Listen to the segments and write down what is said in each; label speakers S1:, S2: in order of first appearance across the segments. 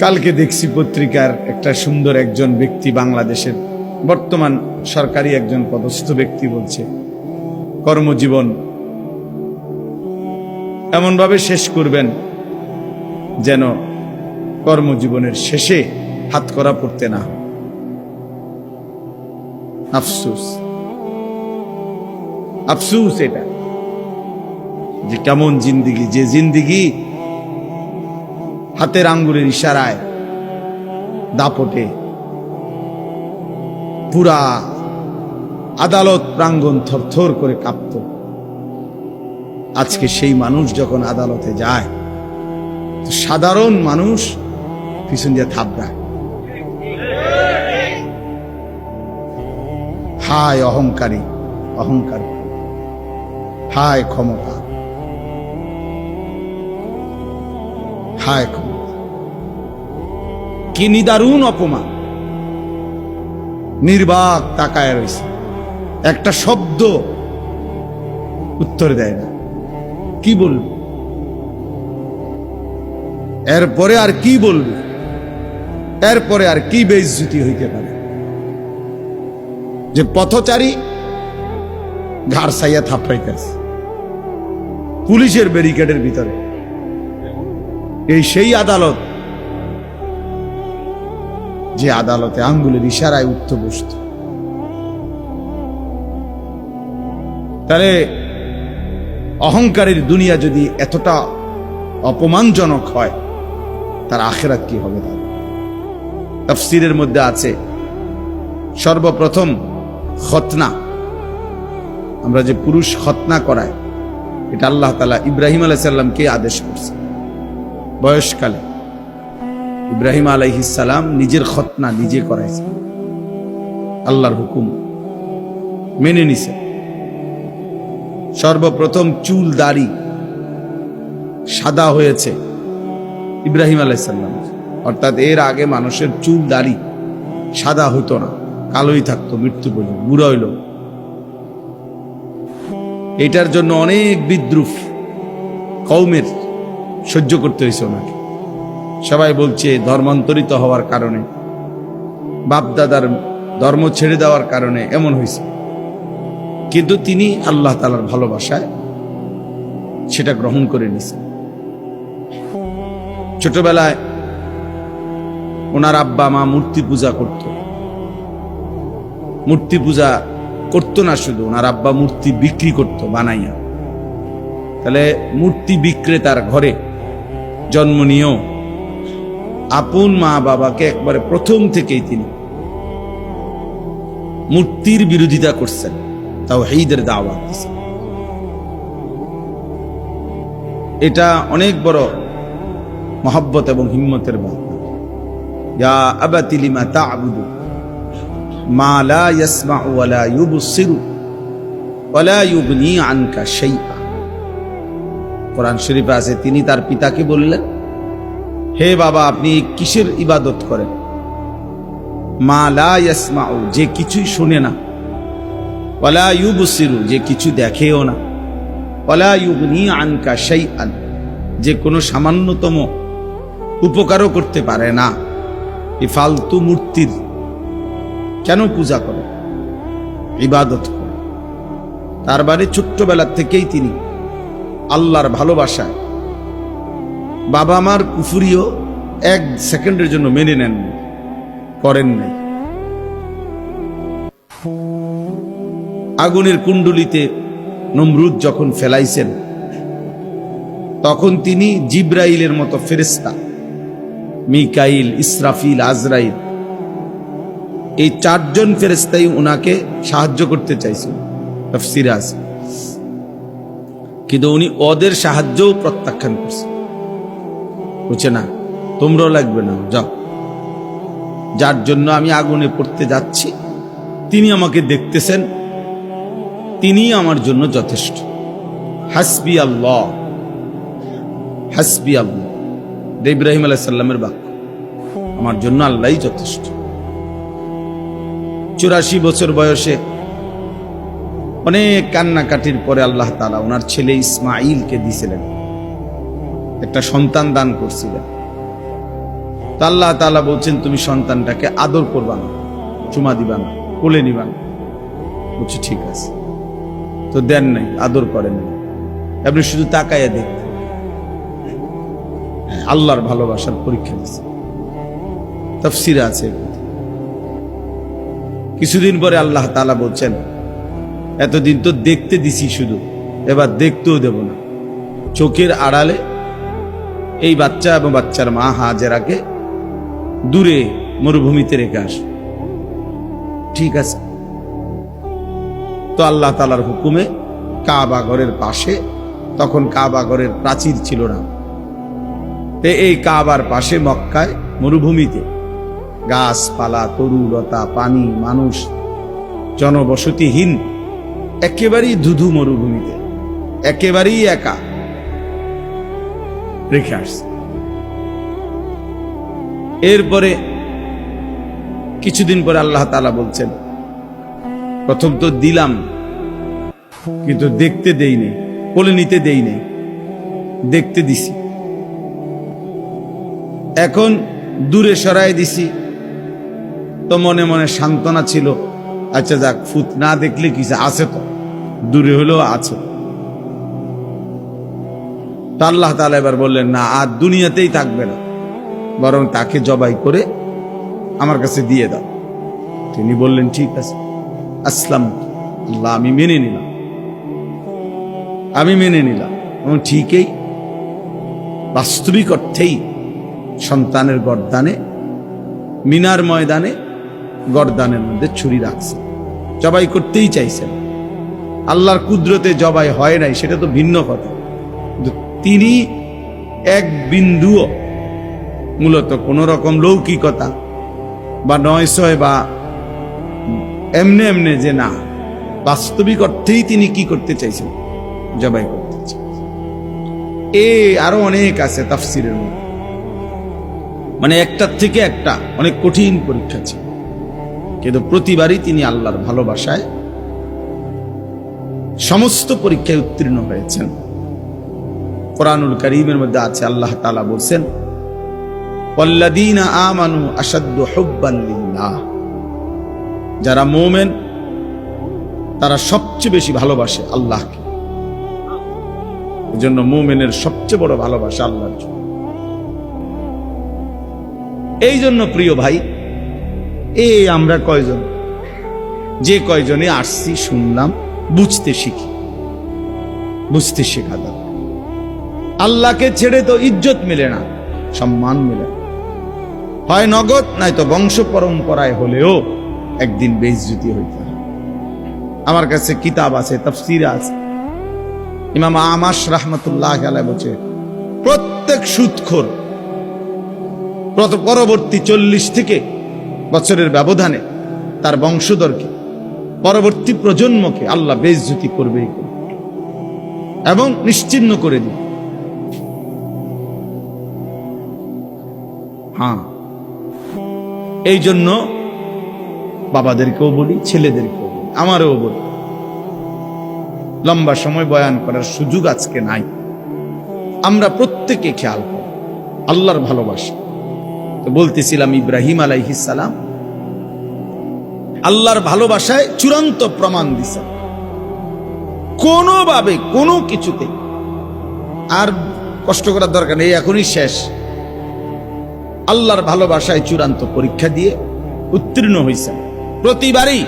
S1: কালকে দেখছি পত্রিকার একটা সুন্দর একজন ব্যক্তি, বাংলাদেশের বর্তমান সরকারি একজন পদস্থ ব্যক্তি বলছে কর্মজীবন এমনভাবে শেষ করবেন যেন কর্মজীবনের শেষে হাতকড়া পড়তে না হয়। আফসোস, আফসোস এটা যে কেমন জিন্দিগি, যে জিন্দিগি হাতের আঙ্গুলের ইশারায় দাপটে পুরা আদালত প্রাঙ্গণ থরথর করে কাঁপত। আজকে সেই মানুষ যখন আদালতে যায় তো সাধারণ মানুষ পিছন দিয়ে থাপড়ায়। হায় অহংকারী, অহংকার, হায় ক্ষমতা, হায় ক্ষমতা, কি নিদারুণ অপমান। নির্বাক তাকায় রয়েছে, একটা শব্দ উত্তর দেয় না। কি বলবে এরপরে? আর কি বলবে এরপরে? আর কি বেইজ্জতি হইতে পারে যে পথচারী ঘাড় ছাইয়া থাপড়াইতেছে পুলিশের ব্যারিকেডের ভিতরে? এই সেই আদালত যে আদালতে আঙ্গুলের ইশারায় উঠত বসত। তাহলে অহংকারের দুনিয়া যদি এতটা অপমানজনক হয়, তার আখিরাত কি হবে? তার তাফসীরের মধ্যে আছে সর্বপ্রথম খতনা, আমরা যে পুরুষ খতনা করায়, এটা আল্লাহ তাআলা ইব্রাহিম আলাইহিস সালামকে আদেশ করছে। বয়সকালে ইব্রাহিম আলাইহিস সালাম নিজের খতনা নিজে করাইছে, আল্লাহর হুকুম মেনে নিছে। সর্বপ্রথম চুল দাড়ি সাদা হয়েছে ইব্রাহিম আলাইহিস সালাম, অর্থাৎ এর আগে মানুষের চুল দাড়ি সাদা হতো না, কালোই থাকতো মৃত্যু পর্যন্ত, বুড়া হইল। এটার জন্য অনেক বিদ্রুপ কওমের সহ্য করতে হয়েছে ওনাকে। সবাই বলছে ধর্মান্তরিত হওয়ার কারণে, বাপদাদার ধর্ম ছেড়ে দেওয়ার কারণে এমন হয়েছে, কিন্তু তিনি আল্লাহ তাআলার ভালোবাসায় সেটা গ্রহণ করে নিয়েছেন। ছোটবেলায় ওনার আব্বা মা মূর্তি পূজা করত। মূর্তি পূজা করতো না শুধু, ওনার আব্বা মূর্তি বিক্রি করত বানাইয়া। তাহলে মূর্তি বিক্রেতার ঘরে জন্ম নিয়েও আপন মা বাবাকে একবারে প্রথম থেকেই তিনি মূর্তির বিরোধিতা করছেন, তাওহীদের দাওয়াত দিয়েছেন। এটা অনেক বড় মহব্বত এবং হিম্মতের ব্যাপার। ইয়া আবাতি লিমা তা'বুদু মা লা ইয়াসমাউ ওয়া লা ইউবসিরু ওয়া লা ইউগনি আনকা শাইআ। কোরআন শরীফে আছে, তিনি তার পিতাকে বললেন, হে বাবা, আপনি কিসের ইবাদত করেন? মা লা ইয়াসমাউ, যে কিছুই শুনে না, ওয়া লা ইউবসিরু, যে কিছু দেখেও না, ওয়া লা ইউগনি আনকা শাইআন, যে কোনো সামান্যতম উপকারও করতে পারে না। এই ফালতু মূর্তির কেন পূজা করে, ইবাদত করে? তার বাড়ি ছোট্টবেলা থেকেই তিনি আল্লাহর ভালোবাসায় বাবা মার কুফরিও এক সেকেন্ডের জন্য মেনে নেন, করেন নাই। আগুনের কুণ্ডলিতে নমরুদ যখন ফেলাইছেন, তখন তিনি জিব্রাইলের মতো ফেরেশতা, মিকাইল, ইসরাফিল, আজরাইল, এই চারজন ফেরেশতাই উনাকে সাহায্য করতে চাইছেন, তাফসীরে আছে। কিন্তু উনি ওদের সাহায্যও প্রত্যাখ্যান করছেন, বুঝছে না, তোমরাও লাগবে না, যাও, যার জন্য আমি আগুনে পড়তে যাচ্ছি তিনি আমাকে দেখতেছেন, তিনি আমার জন্য যথেষ্ট। হাসবি আল্লাহ, হাসবি আল্লাহ, ইব্রাহিম আলাইহিস সালামের বাক্য, আমার জন্য আল্লাহই যথেষ্ট। 84 বছর বয়সে অনেক কান্নাকাটির পরে আল্লাহ তাআলা ওনার ছেলে ইসমাঈলকে দিয়েছিলেন, একটা সন্তান দান করছিলেন। তো আল্লাহ তাআলা বলছেন তুমি সন্তানটাকে আদর করবা না, চুমা দিবা না, কোলে নিবা না। বলছে ঠিক আছে। তো দেন নাই, আদর করেন নাই, আপনি শুধু তাকাইয়া দেখতেন। আল্লাহর ভালোবাসার পরীক্ষা দিচ্ছে, তাফসীরে আছে। কিছুদিন পরে আল্লাহ তাআলা বলছেন এতদিন তো দেখতে দিছি শুধু, এবার দেখতেও দেব না। চোখের আড়ালে এই বাচ্চা এবং বাচ্চার মা হাজেরাকে দূরে মরুভূমিতে রেখে আস। ঠিক আছে। তো আল্লাহ তাআলার হুকুমে কাবা ঘরের পাশে, তখন কাবা ঘরের প্রাচীর ছিল না, এই কাবার পাশে মক্কায় মরুভূমিতে গাছপালা, তরুলতা, পানি, মানুষ, জনবসতিহীন একেবারেই ধুধু মরুভূমিতে একেবারেই একা রেখে আসছে। এরপরে কিছুদিন পরে আল্লাহ তাআলা বলছেন প্রথম তো দিলাম কিন্তু দেখতে দেই নেই, কোলে নিতে দেই নেই, দেখতে দিছি। এখন দূরে সরাই দিছি, তো মনে মনে সান্ত্বনা ছিল, আচ্ছা যাক, ফুত না দেখলে কিছু আছে, তো দূরে হলেও আছে। তা আল্লাহ তাআলা এবার বললেন না, আর দুনিয়াতেই থাকবে না, বরং তাকে জবাই করে আমার কাছে দিয়ে দাও। তিনি বললেন ঠিক আছে, আসলাম, আল্লাহ আমি মেনে নিলাম, আমি মেনে নিলাম। এবং ঠিকই বাস্তবিক অর্থেই সন্তানের গর্দানে, মিনার ময়দানে গর্দানের মধ্যে ছুরি রাখছে, জবাই করতেই চাইছেন। আল্লাহর কুদরতে জবাই হয় নাই সেটা তো ভিন্ন কথা, তিনি এক বিন্দুও মূলত কোন রকম লৌকিকতা বা নয়সয় বা এমনে এমনে যে না, বাস্তবিক অর্থেই তিনি কি করতে চাইছেন, জবাই করতে চাইছেন। আরো অনেক আছে তাফসীরের মধ্যে, মানে একটার থেকে একটা অনেক কঠিন পরীক্ষা ছিল, কিন্তু প্রতিবারই তিনি আল্লাহর ভালোবাসায় সমস্ত পরীক্ষায় উত্তীর্ণ হয়েছেন। কোরআনুল কারীমের মধ্যে আছে, আল্লাহ তাআলা বলছেন ওয়াল্লাযীনা আমানু আশাদ্দু হুব্বান লিল্লাহ, যারা মুমিন তারা সবচেয়ে বেশি ভালোবাসে আল্লাহকে। এজন্য মুমিনের সবচেয়ে বড় ভালোবাসা আল্লাহর জন্য। এই জন্য প্রিয় ভাই, আমরা কয়জন, যে কয়জনে আসছি শুনলাম, বুঝতে শিখি, বুঝতে শেখা দরকার। আল্লাহকে ছেড়ে তো ইজ্জত মেলে না, সম্মান মেলে না, হয় নগদ নয়তো বংশ পরম্পরায় হলেও একদিন বেইজ্জতি হইতে হয়। আমার কাছে কিতাব আছে, তাফসীর আছে, ইমাম আমাশ রাহমাতুল্লাহ আলাইহি বলছে প্রত্যেক সুদখোর পরবর্তী 40 থেকে বছরের ব্যবধানে তার বংশধরকে, পরবর্তী প্রজন্মকে আল্লাহ বেইজ্জতি করবেই এবং নিশ্চিহ্ন করে দিবে। হ্যাঁ, এই জন্য বাবাদেরকেও বলি, ছেলেদেরকেও বলি, আমারও বলি, লম্বা সময় বয়ান করার সুযোগ আজকে নাই, আমরা প্রত্যেকে খেয়াল করি আল্লাহর ভালোবাসা। তো বলতেছিলাম ইব্রাহিম আলাইহিস সালাম আল্লাহর ভালোবাসায় চূড়ান্ত প্রমাণ দিছে, কোনোভাবে কোনো কিছুতে আর কষ্ট করার দরকার নেই, এখনই শেষ। আল্লাহর ভালোবাসায় চূড়ান্ত পরীক্ষা দিয়ে উত্তীর্ণ হয়েছেন। প্রতিবারই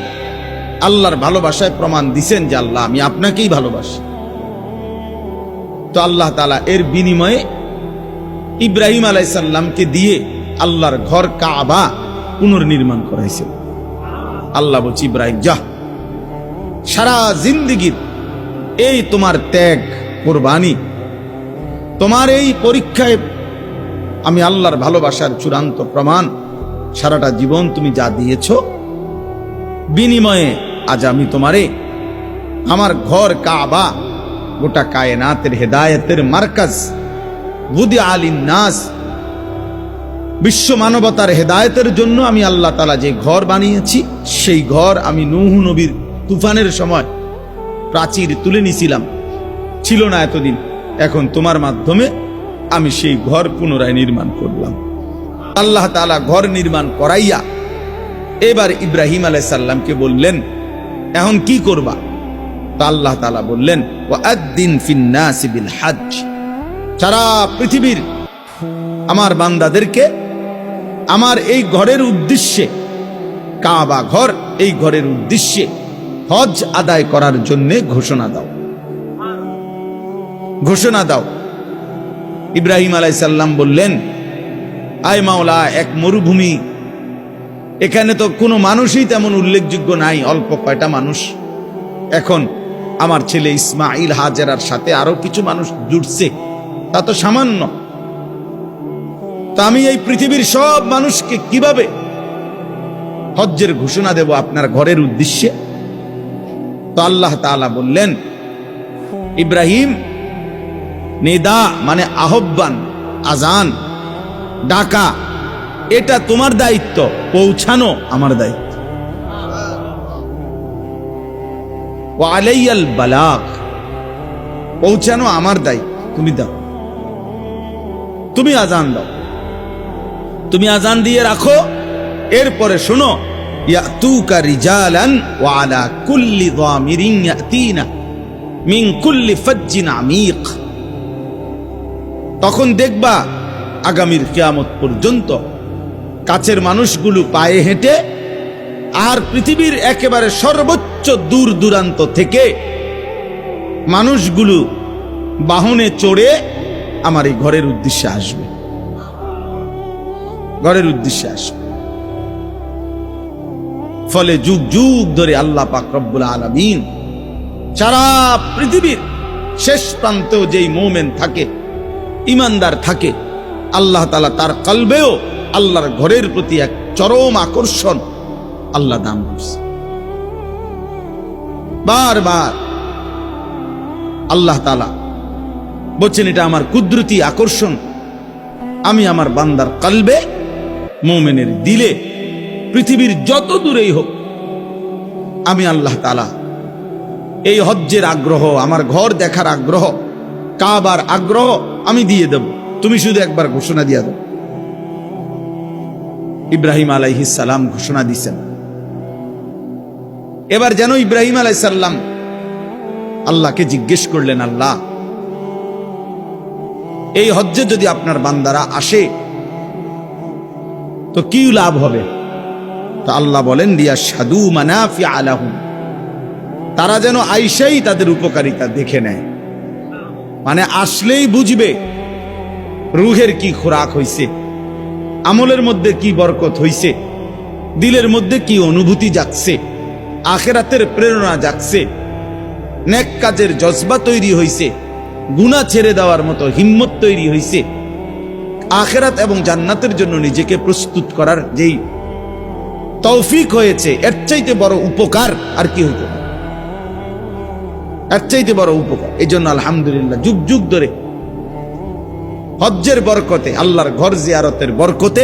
S1: আল্লাহর ভালোবাসায় প্রমাণ দিছেন যে আল্লাহ আমি আপনাকেই ভালোবাসি। তো আল্লাহ তাআলা এর বিনিময়ে ইব্রাহিম আলাইহিস সালামকে দিয়ে আল্লাহর ঘর কাবা পুনর্নির্মাণ করাইছিল। আল্লাহ বলছে ইব্রাহিম যা, সারা জিন্দেগীর এই তোমার ত্যাগ, কুরবানি, তোমার এই পরীক্ষায় আমি আল্লাহর ভালোবাসার চূড়ান্ত প্রমাণ, সারাটা জীবন তুমি যা দিয়েছ, বিনিময়ে আজ আমি তোমারে আমার ঘর কাবা, গোটা কায়নাতের হেদায়েতের মার্কাজ, বুদি আলিন নাস, বিশ্ব মানবতার হেদায়েতের জন্য আমি আল্লাহ তাআলা যে ঘর বানিয়েছি, সেই ঘর আমি নূহ নবীর তুফানের সময় প্রাচীর তুলে নিছিলাম, ছিল না এতদিন, এখন তোমার মাধ্যমে আমি সেই ঘর পুনরায় নির্মাণ করলাম। আল্লাহ তাআলা ঘর নির্মাণ করাইয়া এবার ইব্রাহিম আলাইহিস সালামকে বললেন, এখন কি করবা? তো আল্লাহ তাআলা বললেন, ওয়াআদ্দিন ফিন-নাসি বিল হজ্জ, সারা পৃথিবীর আমার বান্দাদেরকে আমার এই ঘরের উদ্দেশ্যে, কাবা ঘর, এই ঘরের উদ্দেশ্যে হজ আদায় করার জন্য ঘোষণা দাও, ঘোষণা দাও। ইব্রাহিম আলাইহিস সালাম বললেন, আয় মাওলা, এক মরুভূমি, এখানে তো কোনো মানুষই তেমন উল্লেখযোগ্য নাই, অল্প কয়টা মানুষ। এখন আমার ছেলে ইসমাইল হাজেরার সাথে আরো কিছু মানুষ জুড়ছে, তা তো সামান্য। তা আমি এই পৃথিবীর সব মানুষকে কিভাবে হজ্জের ঘোষণা দেব আপনার ঘরের উদ্দেশ্যে? তো আল্লাহ তাআলা বললেন, ইব্রাহিম, নিদা মানে আহ্বান, আজান, ডাকা, এটা তোমার দায়িত্ব, পৌঁছানো আমার দায়িত্ব। ওয়া আলাইয়াল বালাগ, পৌঁছানো আমার দায়িত্ব, তুমি দাও, তুমি আজান দাও, তুমি আজান দিয়ে রাখো। এরপরে শোনো, ইয়াতুকা রিজালান ওয়া আলা কুল্লি যামিরিন ইয়াতিনা মিন কুল্লি ফাজ্জিন আমিক। তখন দেখবা আগামীর কিয়ামত পর্যন্ত কাছের মানুষগুলো পায়ে হেঁটে আর পৃথিবীর একেবারে সর্বোচ্চ দূর দূরান্ত থেকে মানুষগুলো বাহনে চড়ে আমার এই ঘরের উদ্দেশ্যে আসবে, ঘরের উদ্দেশ্যে আসবে। ফলে যুগ যুগ ধরে আল্লাহ পাক রব্বুল আলামিন সারা পৃথিবীর শেষ প্রান্তেও যেই মুমিন থাকে, ইমানদার থাকে, আল্লাহ তাআলা তার কলবেও আল্লাহর ঘরের প্রতি এক চরম আকর্ষণ আল্লাহ দান করছে। বারবার আল্লাহ তাআলা বলছেন, এটা আমার কুদরতি আকর্ষণ, আমি আমার বান্দার কলবে, মুমিনের দিলে, পৃথিবীর যত দূরেই হোক, আমি আল্লাহ তাআলা এই হজ্জের আগ্রহ, আমার ঘর দেখার আগ্রহ, কাবার আগ্রহ আমি দিয়ে দেব, তুমি শুধু একবার ঘোষণা দিয়ে দাও। ইব্রাহিম আলাইহিস সালাম ঘোষণা দিয়েছেন। এবার যেন ইব্রাহিম আলাইহিস সালাম আল্লাহকে জিজ্ঞেস করলেন, আল্লাহ, এই হজ্জে যদি আপনার বান্দারা আসে তো কি লাভ হবে? তো আল্লাহ বলেন, লিয়াশহাদু মানাফিআ লাহুম, তারা যেন আইসাই তাদের উপকারিতা দেখে নেয়, মানে আসলেই বুঝবে রূহের কি খোরাক হইছে, আমলের মধ্যে কি বরকত হইছে, দিলের মধ্যে কি অনুভূতি জাগছে, আখিরাতের প্রেরণা জাগছে, নেক কাজের জজবা তৈরি হইছে, গুনাহ ছেড়ে দেওয়ার মতো হিম্মত তৈরি হইছে, আখিরাত এবং জান্নাতের জন্য নিজেকে প্রস্তুত করার যেই তৌফিক হয়েছে, এর চাইতে বড় উপকার আর কি হতে পারে? এর চাইতে বড় উপকার। এই জন্য আলহামদুলিল্লাহ যুগ যুগ ধরে হজ্জের বরকতে, আল্লাহর ঘর জিয়ারতের বরকতে,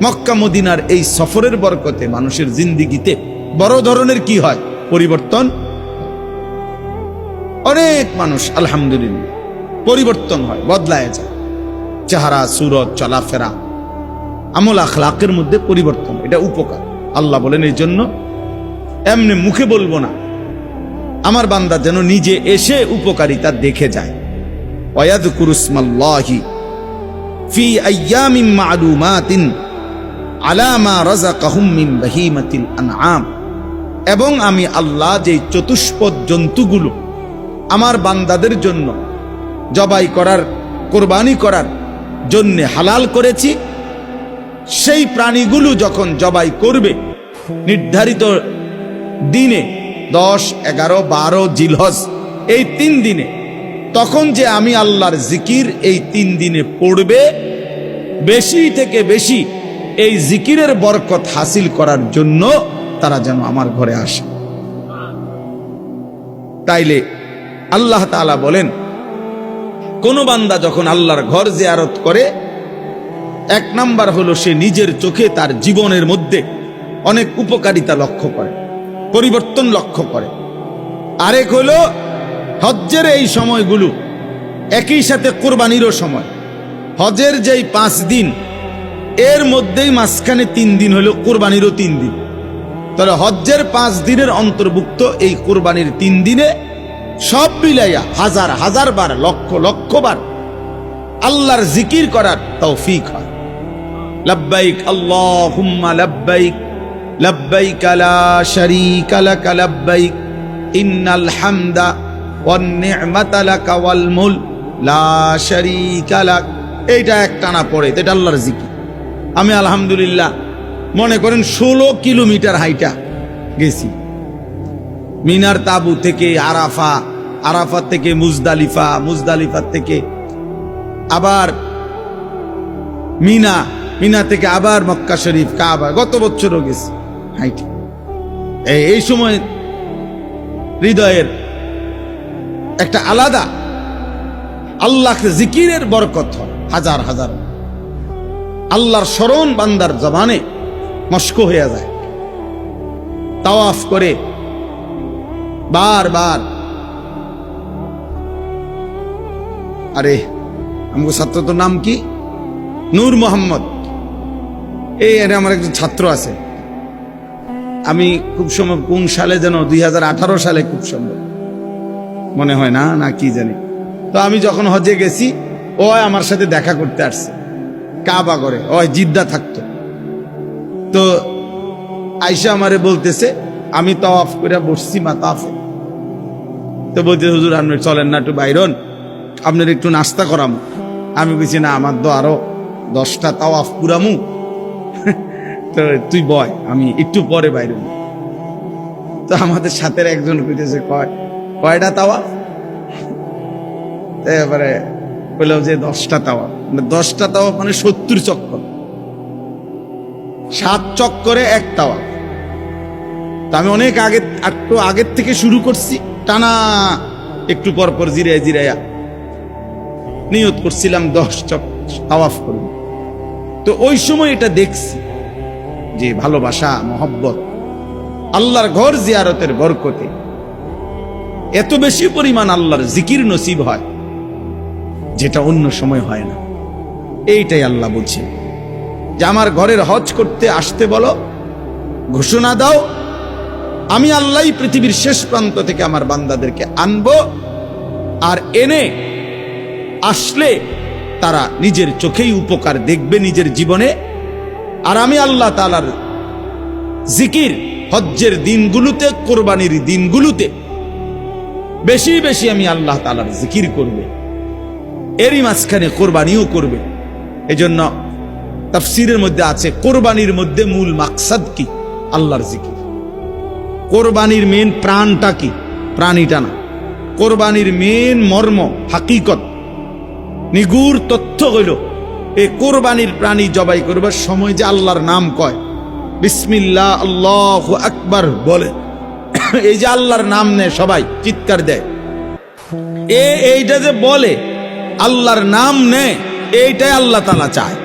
S1: মক্কা মদিনার এই সফরের বরকতে মানুষের জিন্দিগিতে বড় ধরনের কি হয়? পরিবর্তন। অনেক মানুষ আলহামদুলিল্লাহ পরিবর্তন হয়, বদলায় যায়, চেহারা, সুরত, চলাফেরা, আমল আখলাকের মধ্যে পরিবর্তন, এটা উপকার। আল্লাহ বলেন, এই জন্য এমনি মুখে বলবো না, আমার বান্দা যেন নিজে এসে উপকারিতা দেখে যায়। ওয়ায়াযকুরু ইসমাল্লাহি ফি আইয়ামিন মা'লুমাতিন আলা মা রাযাকাহুম মিন বাহিমাতিল আনআম, এবং আমি আল্লাহ যে চতুষ্পদ জন্তুগুলো আমার বান্দাদের জন্য জবাই করার, কোরবানি করার জন্য হালাল করেছি, সেই প্রাণীগুলো যখন জবাই করবে নির্ধারিত দিনে, 10, 11, 12 জিলহজ, এই 3 দিনে, তখন যে আমি আল্লাহর জিকির এই 3 দিনে পড়বে, বেশি থেকে বেশি এই জিকিরের বরকত হাসিল করার জন্য তারা যেন আমার ঘরে আসে। তাইলে আল্লাহ তাআলা বলেন, কোন বান্দা যখন আল্লাহর ঘর জিয়ারত করে, 1 নাম্বার হলো সে নিজের চোখে তার জীবনের মধ্যে অনেক উপকারিতা লক্ষ্য করে, পরিবর্তন লক্ষ্য করে। আরেক হলো হজ্জের এই সময়গুলো একই সাথে কোরবানিরও সময়। হজের যেই 5 দিন, এর মধ্যেই মাঝখানে 3 দিন হলো, কোরবানিরও 3 দিন। তাহলে হজ্জের 5 দিনের অন্তর্ভুক্ত এই কোরবানির 3 দিনে সব মিলাইয়া হাজার হাজার বার, লক্ষ লক্ষ বার আল্লাহর জিকির করার তৌফিক হয়। লব্বাইক আল্লাহুম্মা লব্বাইক, লব্বাইক লা শারীকা লাক লব্বাইক, ইন্নাল হামদা ওয়ান নি'মাতা লাকা ওয়াল মুলক লা শারীকা লাক। এইটা একটানা পড়ে, এটা আল্লাহর জিকির। আমি আলহামদুলিল্লাহ মনে করেন 16 কিলোমিটার হাইটা গেছি, মিনার তাবু থেকে আরাফা, আরাফা থেকে মুজদালিফা, মুজদালিফা থেকে আবার মিনা, মিনা থেকে আবার মক্কা শরীফ, কাবা। গত বছরও গেছি হাইটে। এই সময় হৃদয়ের একটা আলাদা আল্লাহকে জিকিরের বরকত হয়, হাজার হাজার আল্লাহর স্মরণ বান্দার জবানে মস্ক হয়ে যায়। তাওয়াফ করে বারবার। আরে আমার ছাত্র তো নাম কি, নূর মোহাম্মদ। এই আমার একজন ছাত্র আছে, আমি খুব সম্ভব কোন সালে যেন 2018 সালে খুব সম্ভব মনে হয়, না না কি জানি। তো আমি যখন হজে গেছি, ও আমার সাথে দেখা করতে আসছে কাবা করে, ও জিদ্দা থাকতো। তো আয়সা আমারে বলতেছে, আমি তাওয়াফ করে বসছি মাতাফে, তো বলতে হুজুর আপনি চলেন না একটু বাইরন, আপনার একটু নাস্তা করামু। আমি বলছি না, আমার তো আরো 10টা তাওয়াফ পুরামু, তো তুই বয়, আমি একটু পরে বাইরে। তো আমাদের সাথে একজন কইতেছে, কয়টা তাওয়াফ? এবারে বললাম যে 10টা তাওয়াফ। 10টা তাওয়াফ মানে 70 চক্কর, 7 চক্করে 1 তাওয়াফ। তো আমি অনেক আগে, একটু আগের থেকে শুরু করছি, টানা একটু পর পর জিরাইয়া জিরাইয়া নিয়ত করছিলাম 10 তাওয়াফ করব। তো ওই সময় এটা দেখছি যে ভালোবাসা, মহব্বত, আল্লাহর ঘর জিয়ারতের বরকতে এত বেশি পরিমাণ আল্লাহর জিকির নসিব হয়, যেটা অন্য সময় হয় না। এইটাই আল্লাহ বলছে যে আমার ঘরের হজ করতে আসতে বলো, ঘোষণা দাও, আমি আল্লাহই পৃথিবীর শেষ প্রান্ত থেকে আমার বান্দাদেরকে আনবো, আর এনে আসলে তারা নিজের চোখেই উপকার দেখবে নিজের জীবনে। আর আমি আল্লাহ তাআলার জিকির হজ্জের দিনগুলোতে, কোরবানির দিনগুলোতে বেশি বেশি আমি আল্লাহ তাআলার জিকির করবে, এরই মাঝখানে কোরবানিও করবে। এজন্য তাফসীরের মধ্যে আছে, কোরবানির মধ্যে মূল মাকসাদ কি? আল্লাহর জিকির। কোরবানির মেন প্রাণটা কি? প্রাণীটা না, কোরবানির মেন মর্ম, হাকিকত, নিগুড় তথ্য হইল এই কোরবানির প্রাণী জবাই করবার সময় যে আল্লাহর নাম কয়, বিসমিল্লাহ আল্লাহু আকবার বলে, এই যে আল্লাহর নাম নেয়, সবাই চিৎকার দেয়, এইটা যে বলে আল্লাহর নাম নেয়, এইটাই আল্লাহ তাআলা চায়।